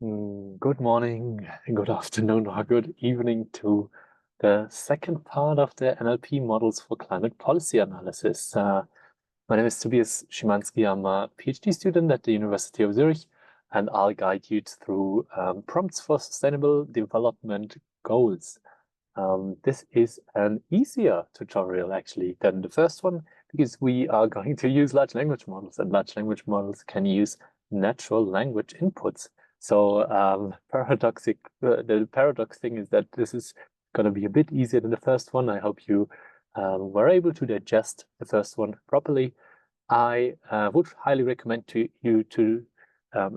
Good morning, good afternoon, or good evening to the second part of the NLP models for climate policy analysis. My name is Tobias Szymanski. I'm a PhD student at the University of Zurich, and I'll guide you through prompts for sustainable development goals. This is an easier tutorial actually than the first one because we are going to use large language models, and large language models can use natural language inputs. So the paradox thing is that this is going to be a bit easier than the first one. I hope you were able to digest the first one properly. I would highly recommend you to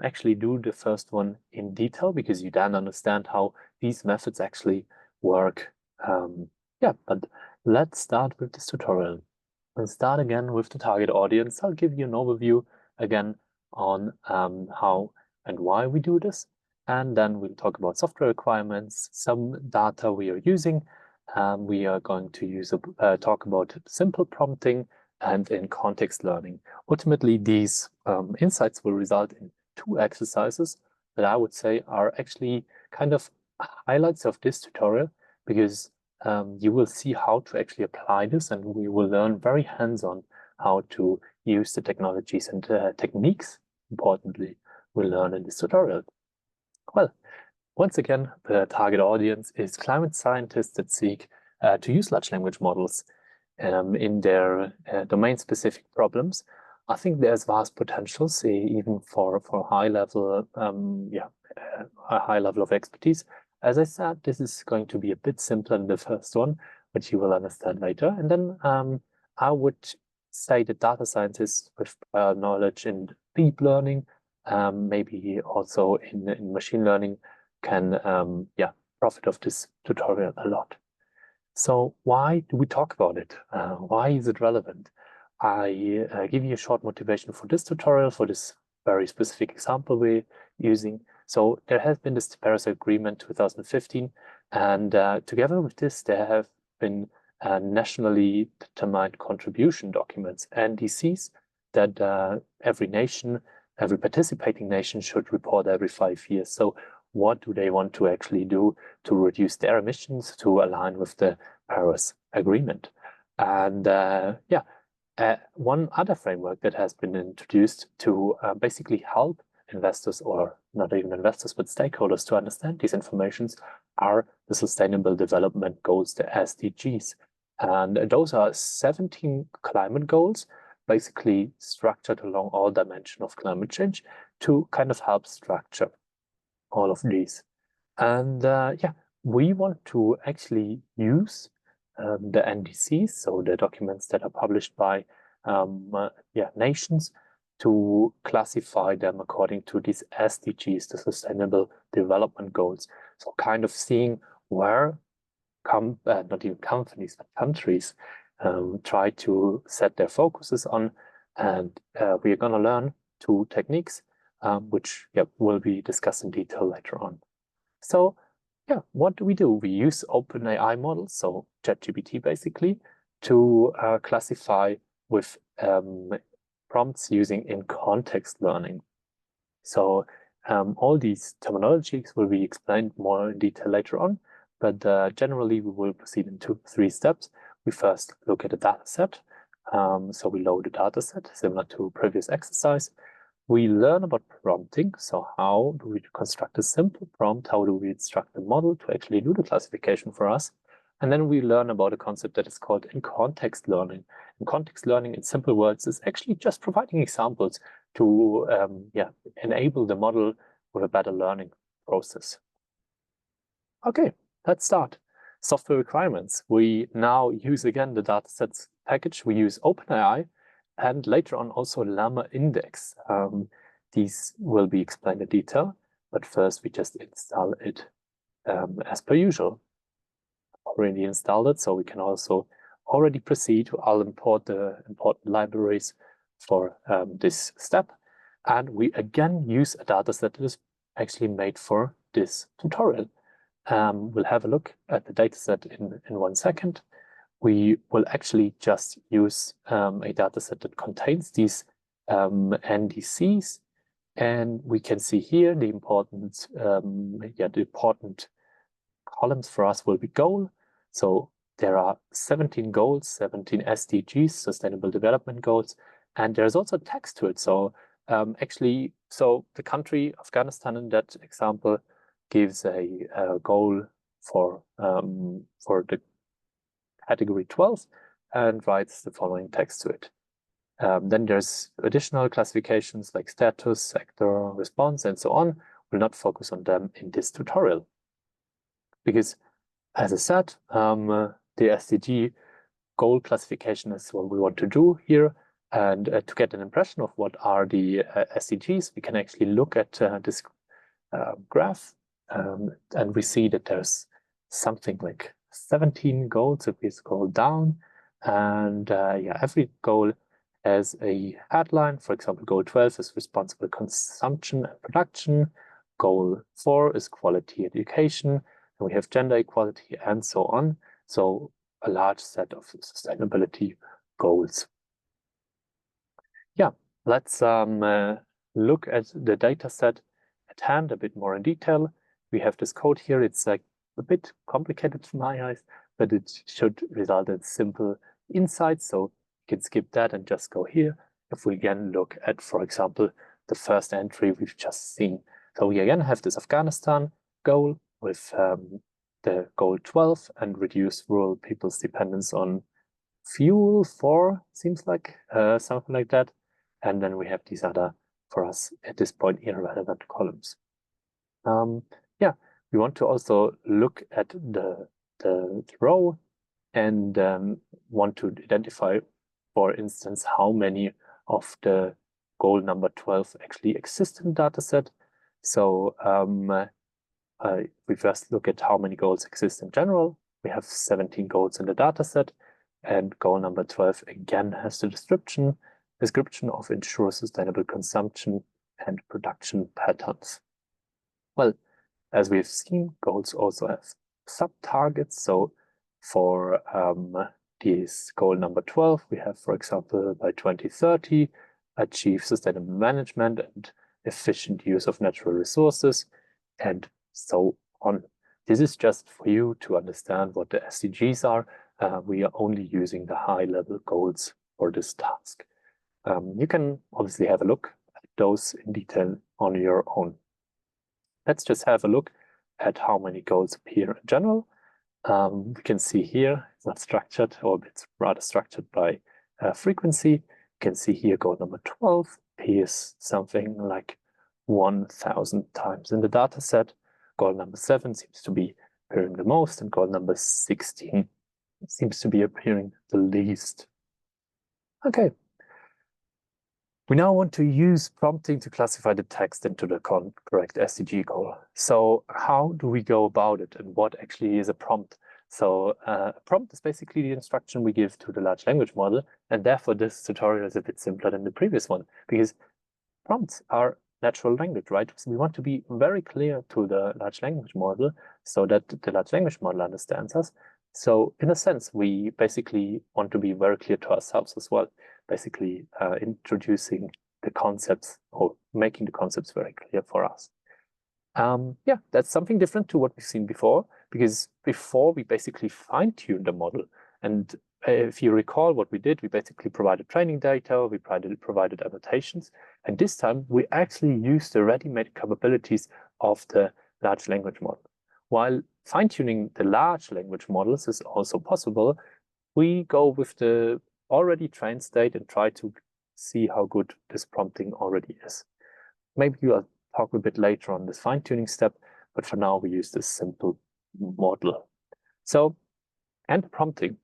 actually do the first one in detail because you then understand how these methods actually work. But let's start with this tutorial and start again with the target audience. I'll give you an overview again on how and why we do this. And then we'll talk about software requirements, some data we are using. We are going to talk about simple prompting and in context learning. Ultimately, these insights will result in 2 exercises that I would say are actually kind of highlights of this tutorial, because you will see how to actually apply this, and we will learn very hands-on how to use the technologies and techniques, importantly, we'll learn in this tutorial. Well, once again, the target audience is climate scientists that seek to use large language models in their domain-specific problems. I think there's vast potential, say, even for high level, a high level of expertise. As I said, this is going to be a bit simpler than the first one, which you will understand later. And then I would say that data scientists with prior knowledge in deep learning, maybe also in machine learning, can profit of this tutorial a lot. So why do we talk about it? Why is it relevant? I give you a short motivation for this tutorial, for this very specific example we're using. So there has been this Paris Agreement 2015, and together with this, there have been nationally determined contribution documents, NDCs, that every participating nation should report every 5 years. So what do they want to actually do to reduce their emissions to align with the Paris Agreement? And one other framework that has been introduced to basically help investors, or not even investors, but stakeholders, to understand these informations are the Sustainable Development Goals, the SDGs. And those are 17 climate goals, basically structured along all dimensions of climate change to kind of help structure all of these. And we want to actually use the NDCs, so the documents that are published by nations, to classify them according to these SDGs, the Sustainable Development Goals. So kind of seeing where not even companies, but countries try to set their focuses on. And we are going to learn 2 techniques, which will be discussed in detail later on. So what do? We use OpenAI models, so ChatGPT basically, to classify with prompts using in context learning. So all these terminologies will be explained more in detail later on, but generally we will proceed in 3 steps. We first look at the data set. So we load the data set, similar to previous exercise. We learn about prompting. So how do we construct a simple prompt? How do we instruct the model to actually do the classification for us? And then we learn about a concept that is called in-context learning. In context learning, in simple words, is actually just providing examples to enable the model with a better learning process. Okay, let's start. Software requirements. We now use again the datasets package. We use OpenAI, and later on also Llama Index. These will be explained in detail, but first we just install it as per usual. Already installed it, so we can also already proceed. I'll import the important libraries for this step. And we again use a dataset that is actually made for this tutorial. We'll have a look at the dataset in 1 second. We will actually just use a dataset that contains these NDCs, And we can see here the important, the important columns for us will be goal. So there are 17 goals, 17 SDGs, Sustainable Development Goals, and there's also text to it. So actually, so the country, Afghanistan in that example, gives a goal for the category 12 and writes the following text to it. Then there's additional classifications like status, sector, response, and so on. We'll not focus on them in this tutorial. Because, as I said, the SDG goal classification is what we want to do here. And to get an impression of what are the SDGs, we can actually look at this graph. And we see that there's something like 17 goals if we scroll down. And every goal has a headline. For example, goal 12 is responsible consumption and production. Goal 4 is quality education. And we have gender equality and so on. So a large set of sustainability goals. Yeah, let's look at the data set at hand a bit more in detail. We have this code here. It's like a bit complicated to my eyes, but it should result in simple insights. So you can skip that and just go here. If we again look at, for example, the first entry we've just seen. So we again have this Afghanistan goal with the goal 12 and reduce rural people's dependence on fuel 4, seems like something like that. And then we have these other, for us at this point, irrelevant columns. We want to also look at the row and want to identify, for instance, how many of the goal number 12 actually exist in the dataset. So we first look at how many goals exist in general. We have 17 goals in the dataset, and goal number 12 again has the description of ensure sustainable consumption and production patterns. Well, as we've seen, goals also have sub-targets. So for this goal number 12, we have, for example, by 2030, achieve sustainable management and efficient use of natural resources, and so on. This is just for you to understand what the SDGs are. We are only using the high-level goals for this task. You can obviously have a look at those in detail on your own. Let's just have a look at how many goals appear in general. We can see here, it's not structured, or it's rather structured by frequency. You can see here goal number 12 appears something like 1,000 times in the data set. Goal number 7 seems to be appearing the most, and goal number 16 seems to be appearing the least. Okay. We now want to use prompting to classify the text into the correct SDG goal. So how do we go about it, and what actually is a prompt? So a prompt is basically the instruction we give to the large language model, and therefore this tutorial is a bit simpler than the previous one, because prompts are natural language, right? So we want to be very clear to the large language model so that the large language model understands us. So in a sense, we basically want to be very clear to ourselves as well, basically introducing the concepts or making the concepts very clear for us. That's something different to what we've seen before, because before we basically fine-tuned the model. And if you recall what we did, we basically provided training data, we provided annotations, and this time we actually used the ready-made capabilities of the large language model. While fine-tuning the large language models is also possible, we go with the already trained state and try to see how good this prompting already is. Maybe I'll talk a bit later on this fine-tuning step, but for now we use this simple model. So, and prompting.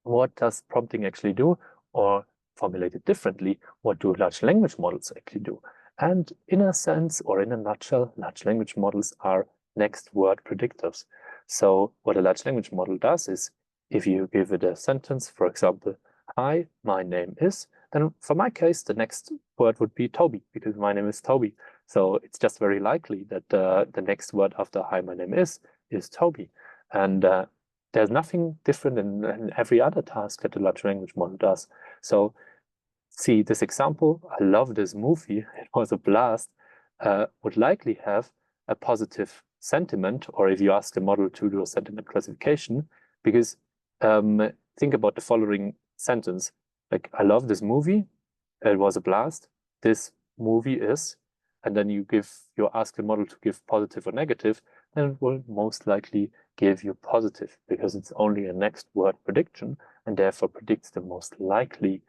What does prompting actually do? Or formulated differently, what do large language models actually do? And in a sense, or in a nutshell, large language models are next word predictors. So what a large language model does is, if you give it a sentence, for example, hi, my name is, then for my case, the next word would be Toby, because my name is Toby. So it's just very likely that the next word after hi, my name is Toby. And there's nothing different in every other task that the large language model does. So see this example, I love this movie, it was a blast. would likely have a positive sentiment, or if you ask the model to do a sentiment classification, because think about the following sentence. Like, I love this movie, it was a blast, this movie is, and then you ask the model to give positive or negative, then it will most likely give you positive, because it's only a next word prediction, and therefore predicts the most likely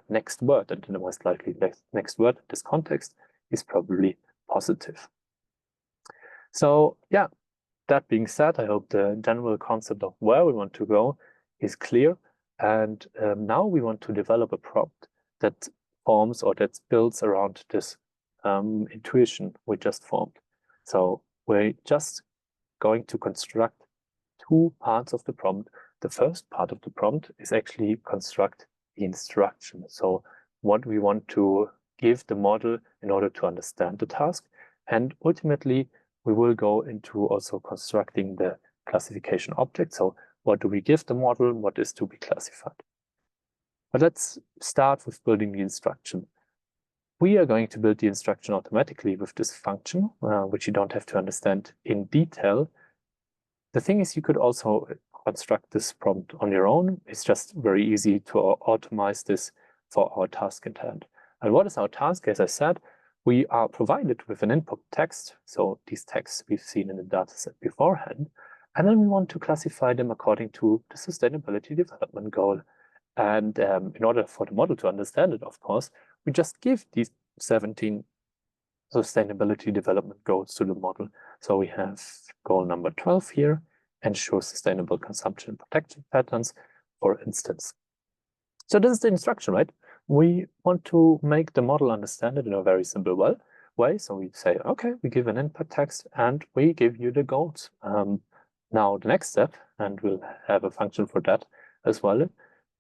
next word, and the most likely next word in this context is probably positive. So yeah, that being said, I hope the general concept of where we want to go is clear. And now we want to develop a prompt that forms or that builds around this intuition we just formed. So we're just going to construct two parts of the prompt. The first part of the prompt is actually construct the instruction. So what we want to give the model in order to understand the task. And ultimately, we will go into also constructing the classification object. So what do we give the model? What is to be classified? But let's start with building the instruction. We are going to build the instruction automatically with this function, which you don't have to understand in detail. The thing is, you could also construct this prompt on your own. It's just very easy to automate this for our task at hand. And what is our task? As I said, we are provided with an input text. So these texts we've seen in the dataset beforehand. And then we want to classify them according to the sustainability development goal. And in order for the model to understand it, of course, we just give these 17 sustainability development goals to the model. So we have goal number 12 here, ensure sustainable consumption and protection patterns, for instance. So this is the instruction, right? We want to make the model understand it in a very simple way. So we say, okay, we give an input text and we give you the goals. Now the next step, and we'll have a function for that as well,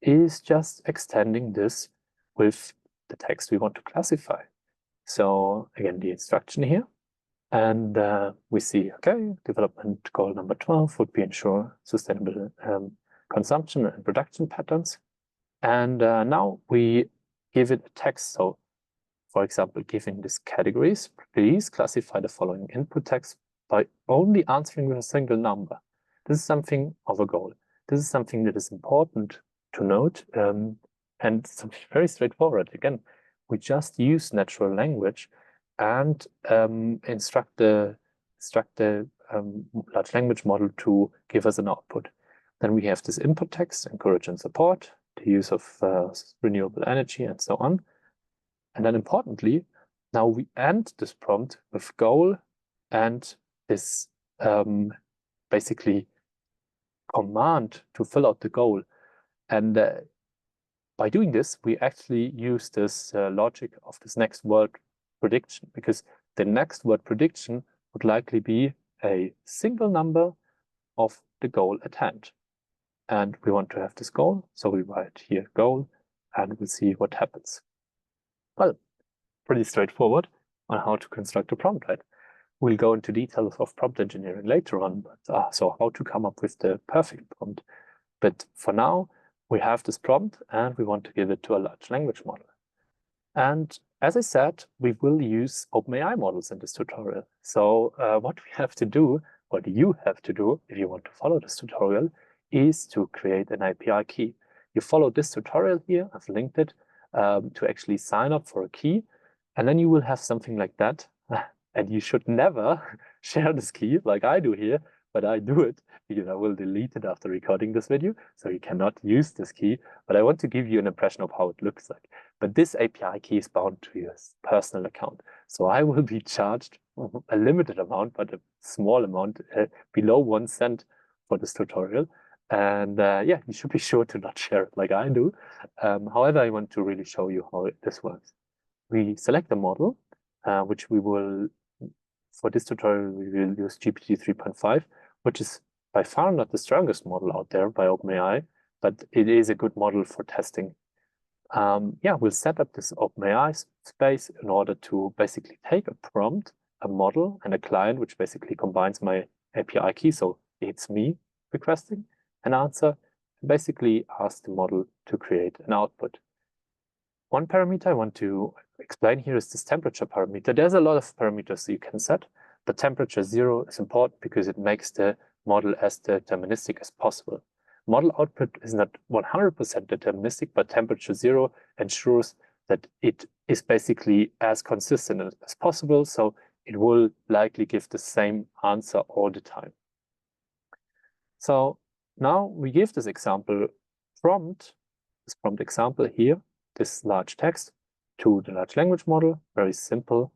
is just extending this with the text we want to classify. So again, the instruction here, and we see, okay, development goal number 12 would be ensure sustainable consumption and production patterns. And now we give it a text. So for example, giving this categories, please classify the following input text by only answering with a single number. This is something of a goal. This is something that is important to note, and something very straightforward. Again, we just use natural language and instruct the large language model to give us an output. Then we have this input text, encourage and support the use of renewable energy and so on. And then importantly, now we end this prompt with goal and this basically command to fill out the goal. And by doing this, we actually use this logic of this next word prediction, because the next word prediction would likely be a single number of the goal at hand. And we want to have this goal, so we write here goal, and we'll see what happens. Well, pretty straightforward on how to construct a prompt, right? We'll go into details of prompt engineering later on, but so how to come up with the perfect prompt. But for now, we have this prompt and we want to give it to a large language model. And as I said, we will use OpenAI models in this tutorial. So what we have to do, what you have to do if you want to follow this tutorial, is to create an API key. You follow this tutorial here, I've linked it, to actually sign up for a key, and then you will have something like that. And you should never share this key like I do here, but I do it because I will delete it after recording this video, so you cannot use this key. But I want to give you an impression of how it looks like. But this API key is bound to your personal account. So I will be charged a limited amount, but a small amount, below 1 cent for this tutorial. And yeah, you should be sure to not share it like I do. However, I want to really show you how this works. We select a model, which we will, for this tutorial, we will use GPT 3.5, which is by far not the strongest model out there by OpenAI, but it is a good model for testing. Yeah, we'll set up this OpenAI space in order to basically take a prompt, a model, and a client, which basically combines my API key. So it's me requesting an answer, and basically ask the model to create an output. One parameter I want to explain here is this temperature parameter. There's a lot of parameters you can set, but temperature 0 is important because it makes the model as deterministic as possible. Model output is not 100% deterministic, but temperature 0 ensures that it is basically as consistent as possible, so it will likely give the same answer all the time. So now we give this example prompt, this prompt example here, this large text to the large language model, very simple.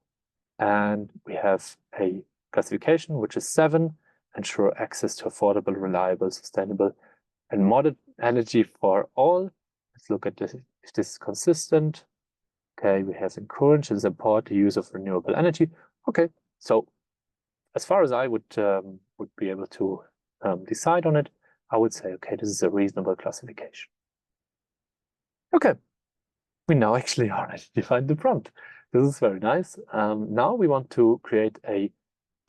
And we have a classification, which is 7, ensure access to affordable, reliable, sustainable, and modern energy for all. Let's look at this, if this is consistent. Okay, we have encourage and support the use of renewable energy. Okay, so as far as I would be able to decide on it, I would say, okay, this is a reasonable classification. Okay, we now actually already defined the prompt. This is very nice. Now we want to create a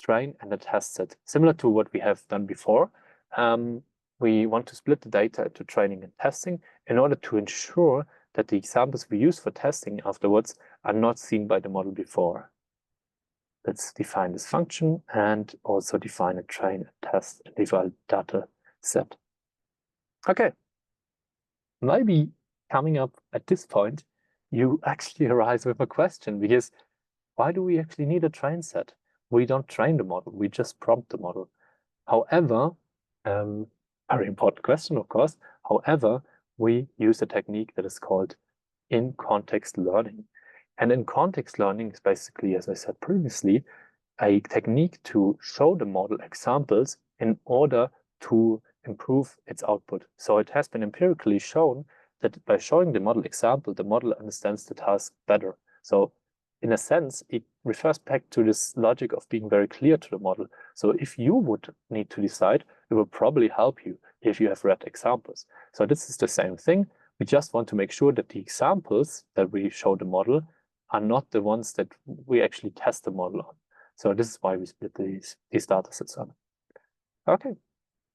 train and a test set, similar to what we have done before. We want to split the data into training and testing in order to ensure that the examples we use for testing afterwards are not seen by the model before. Let's define this function and also define a train and test and eval data set. Okay, maybe coming up at this point, you actually arise with a question, because why do we actually need a train set? We don't train the model, we just prompt the model. However, very important question, of course. However, we use a technique that is called in-context learning. And in-context learning is basically, as I said previously, a technique to show the model examples in order to improve its output. So it has been empirically shown that by showing the model example, the model understands the task better. So in a sense, it refers back to this logic of being very clear to the model. So if you would need to decide, it will probably help you if you have read examples. So this is the same thing. We just want to make sure that the examples that we show the model are not the ones that we actually test the model on. So this is why we split these data sets on. Okay,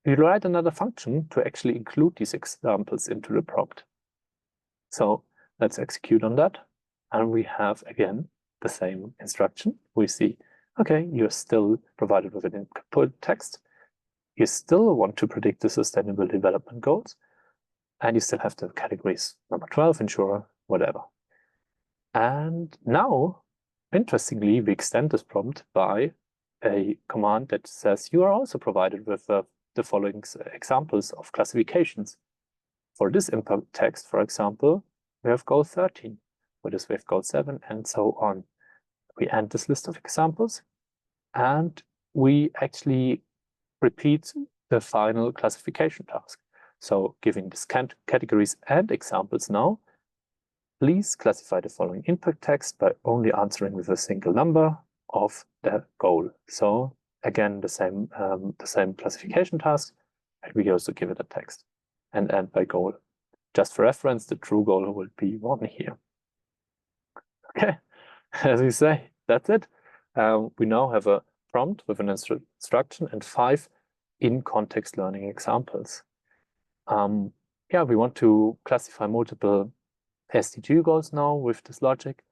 we write another function to actually include these examples into the prompt. So let's execute on that. And we have, again, the same instruction. We see, okay, you're still provided with an input text. You still want to predict the sustainable development goals. And you still have the categories number 12, ensure, whatever. And now, interestingly, we extend this prompt by a command that says you are also provided with the following examples of classifications. For this input text, for example, we have goal 13. For this, we have goal 7, and so on. We end this list of examples, and we actually repeat the final classification task. So giving these categories and examples now, please classify the following input text by only answering with a single number of the goal. So again, the same classification task, and we also give it a text and end by goal. Just for reference, the true goal will be 1 here. Okay, as we say, that's it. We now have a prompt with an instruction and 5 in-context learning examples. Yeah, we want to classify multiple SDG goals now with this logic,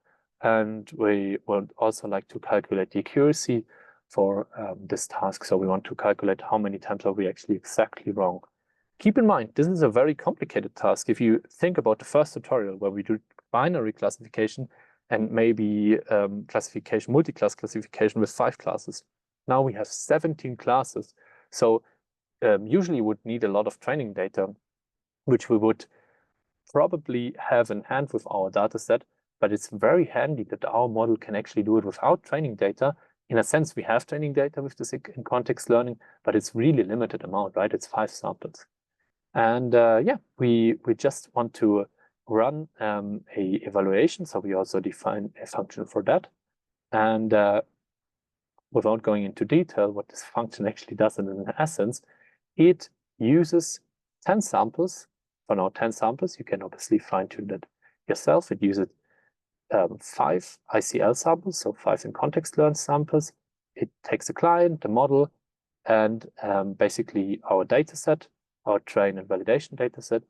and we would also like to calculate the accuracy for this task. So we want to calculate how many times are we actually exactly wrong. Keep in mind, this is a very complicated task. If you think about the first tutorial where we do binary classification and maybe multi-class classification with 5 classes. Now we have 17 classes. So usually would need a lot of training data, which we would probably have in hand with our data set, but it's very handy that our model can actually do it without training data. In a sense, we have training data with this in-context learning, but it's really limited amount, right? It's 5 samples. And yeah, we just want to run a evaluation. So we also define a function for that. And without going into detail, what this function actually does in essence, it uses 10 samples. For now, 10 samples. You can obviously fine-tune that yourself. It uses 5 ICL samples, so 5 in-context learned samples. It takes the client, the model, and basically our data set, our train and validation data set.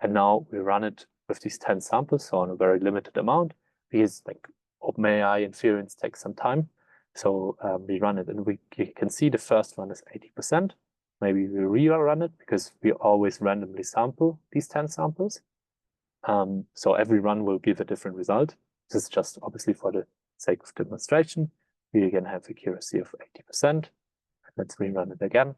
And now we run it with these 10 samples, so on a very limited amount, because like OpenAI inference takes some time. So we run it, and you can see the first one is 80%. Maybe we rerun it because we always randomly sample these 10 samples. So every run will give a different result. This is just obviously for the sake of demonstration. We again have accuracy of 80%. Let's rerun it again.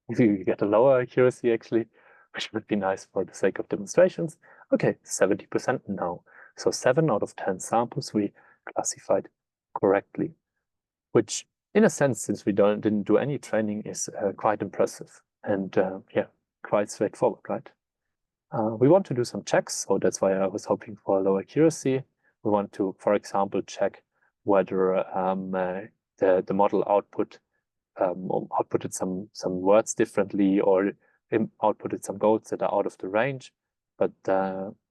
If you get a lower accuracy, actually, which would be nice for the sake of demonstrations. Okay, 70% now. So 7 out of 10 samples we classified correctly, which in a sense, since we didn't do any training, is quite impressive and yeah, quite straightforward, right? We want to do some checks, so that's why I was hoping for a low accuracy. We want to, for example, check whether the model outputted some words differently, or outputted some codes that are out of the range. But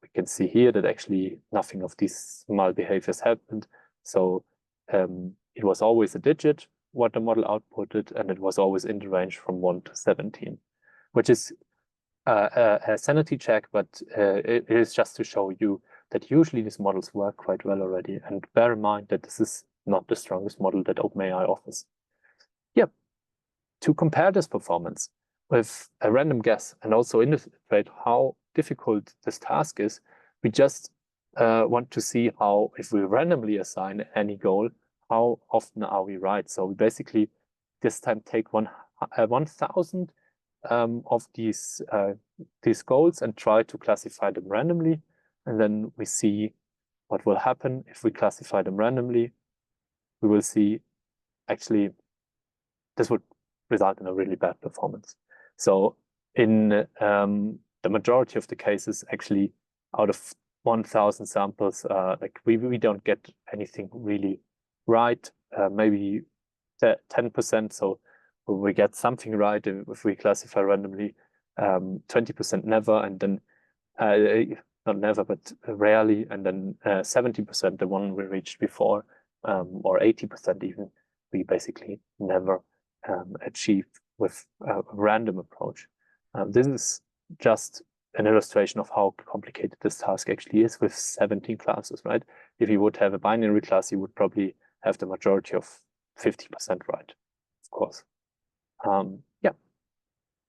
we can see here that actually nothing of these null behaviors happened. So it was always a digit what the model outputted, and it was always in the range from 1 to 17, which is a sanity check, but it is just to show you that usually these models work quite well already. And bear in mind that this is not the strongest model that OpenAI offers. Yeah, to compare this performance with a random guess and also illustrate how difficult this task is, we just want to see how, if we randomly assign any goal, how often are we right. So we basically this time take 1,000 of these goals and try to classify them randomly, and then we see what will happen if we classify them randomly. We will see actually this would result in a really bad performance. So in the majority of the cases, actually out of 1,000 samples, like we don't get anything really right, maybe 10%. So we get something right if we classify randomly, 20% never, and then not never, but rarely, and then 70%, the one we reached before, or 80% even, we basically never achieve with a random approach. This is just an illustration of how complicated this task actually is with 17 classes, right? If you would have a binary class, you would probably have the majority of 50% right, of course. Yeah.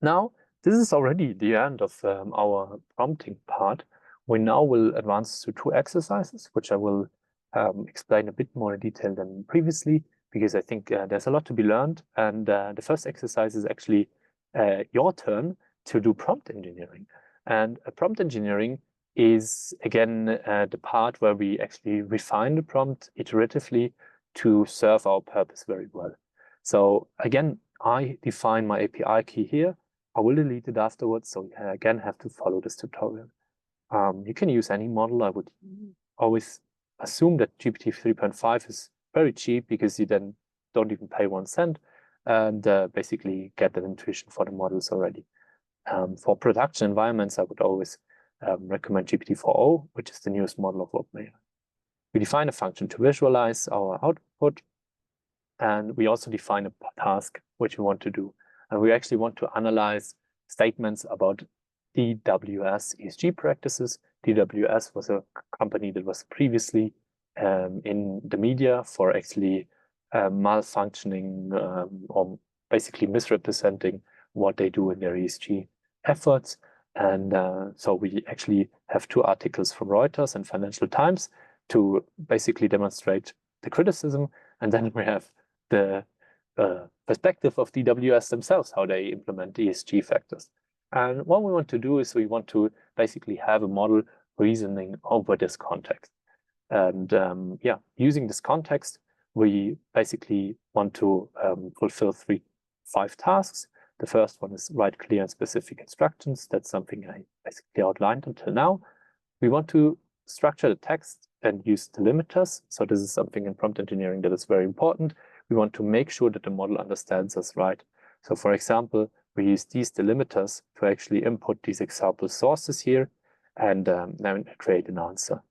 Now, this is already the end of our prompting part. We now will advance to 2 exercises, which I will explain a bit more in detail than previously, because I think there's a lot to be learned. And the first exercise is actually your turn to do prompt engineering. And prompt engineering is, again, the part where we actually refine the prompt iteratively to serve our purpose very well. So again, I define my API key here. I will delete it afterwards, so you again have to follow this tutorial. You can use any model. I would always assume that GPT 3.5 is very cheap, because you then don't even pay 1 cent and basically get an intuition for the models already. For production environments, I would always recommend GPT 4o, which is the newest model of OpenAI. We define a function to visualize our output, and we also define a task which we want to do. And we actually want to analyze statements about DWS ESG practices. DWS was a company that was previously in the media for actually malfunctioning or basically misrepresenting what they do in their ESG efforts. And so we actually have 2 articles from Reuters and Financial Times to basically demonstrate the criticism. And then we have the perspective of DWS themselves, how they implement ESG factors. And what we want to do is we want to basically have a model reasoning over this context. And yeah, using this context, we basically want to fulfill 5 tasks. The first one is write clear and specific instructions. That's something I basically outlined until now. We want to structure the text and use delimiters. So this is something in prompt engineering that is very important. We want to make sure that the model understands us right. So for example, we use these delimiters to actually input these example sources here and then create an answer.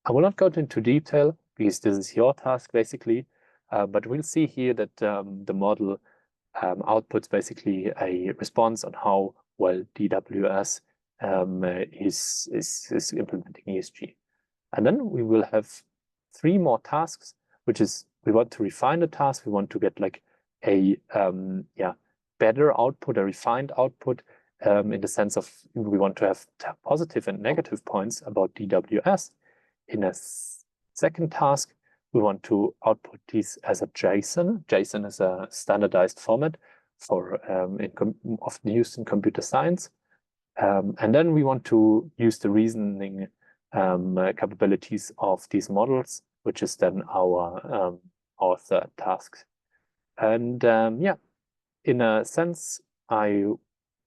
I will not go into detail because this is your task basically, but we'll see here that the model outputs basically a response on how well DWS is implementing ESG. And then we will have 3 more tasks, which is we want to refine the task. We want to get like a better output, a refined output, in the sense of we want to have positive and negative points about DWS. In a second task, we want to output these as a JSON. JSON is a standardized format for often used in computer science. And then we want to use the reasoning capabilities of these models, which is then our third task. And in a sense, I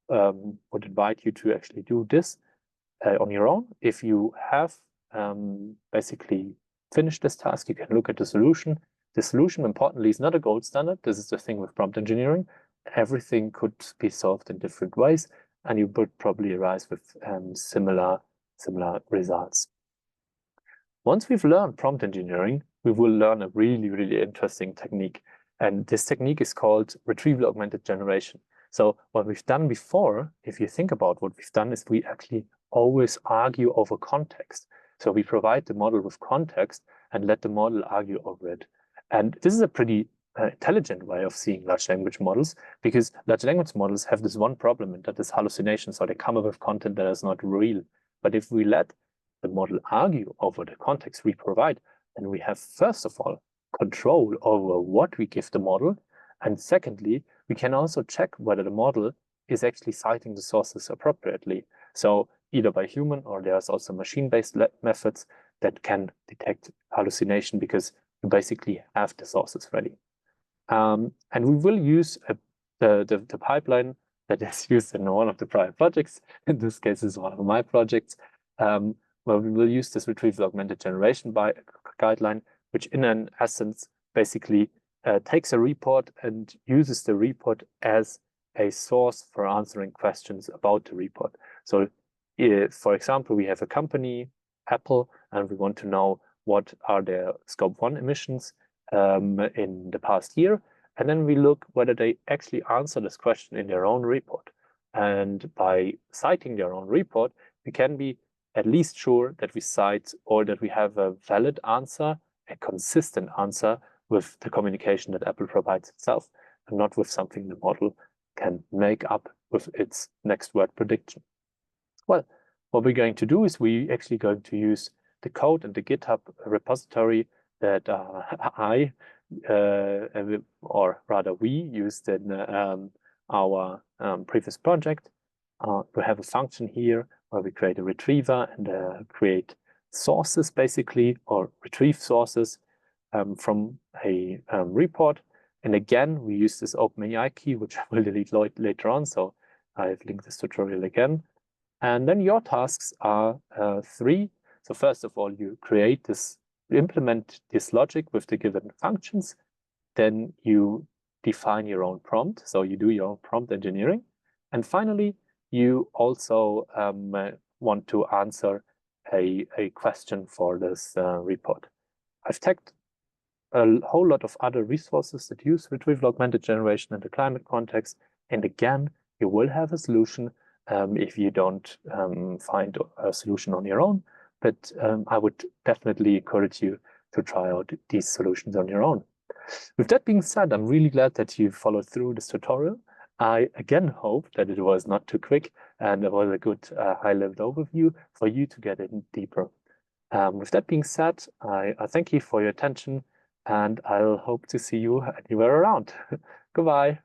would invite you to actually do this on your own. If you have basically finished this task, you can look at the solution. The solution, importantly, is not a gold standard. This is the thing with prompt engineering. Everything could be solved in different ways, and you would probably arise with similar results. Once we've learned prompt engineering, we will learn a really, really interesting technique. And this technique is called retrieval augmented generation. So what we've done before, if you think about what we've done, is we actually always argue over context. So we provide the model with context and let the model argue over it. And this is a pretty intelligent way of seeing large language models, because large language models have this one problem, and that is hallucination. So they come up with content that is not real. But if we let the model argue over the context we provide, then we have, first of all, control over what we give the model. And secondly, we can also check whether the model is actually citing the sources appropriately. So either by human, or there's also machine-based methods that can detect hallucination, because you basically have the sources ready. And we will use the pipeline that is used in one of the prior projects. In this case, is one of my projects, where we will use this retrieval augmented generation guideline, which in an essence basically takes a report and uses the report as a source for answering questions about the report. So if, for example, we have a company, Apple, and we want to know what are their scope 1 emissions in the past year, and then we look whether they actually answer this question in their own report. And by citing their own report, we can be at least sure that we cite, or that we have a valid answer, a consistent answer with the communication that Apple provides itself, and not with something the model can make up with its next word prediction. Well, what we're going to do is we're actually going to use the code and the GitHub repository that or rather we used in our previous project. We have a function here where we create a retriever and create sources, basically, or retrieve sources from a report. And again, we use this OpenAI key, which I will delete later on. So I've linked this tutorial again. And then your tasks are 3. So first of all, you implement this logic with the given functions. Then you define your own prompt. So you do your own prompt engineering. And finally, you also want to answer a question for this report. I've tagged a whole lot of other resources that use retrieval augmented generation in the climate context. And again, you will have a solution if you don't find a solution on your own. But I would definitely encourage you to try out these solutions on your own. With that being said, I'm really glad that you followed through this tutorial. I again hope that it was not too quick and it was a good high-level overview for you to get in deeper. With that being said, I thank you for your attention, and I'll hope to see you anywhere around. Goodbye.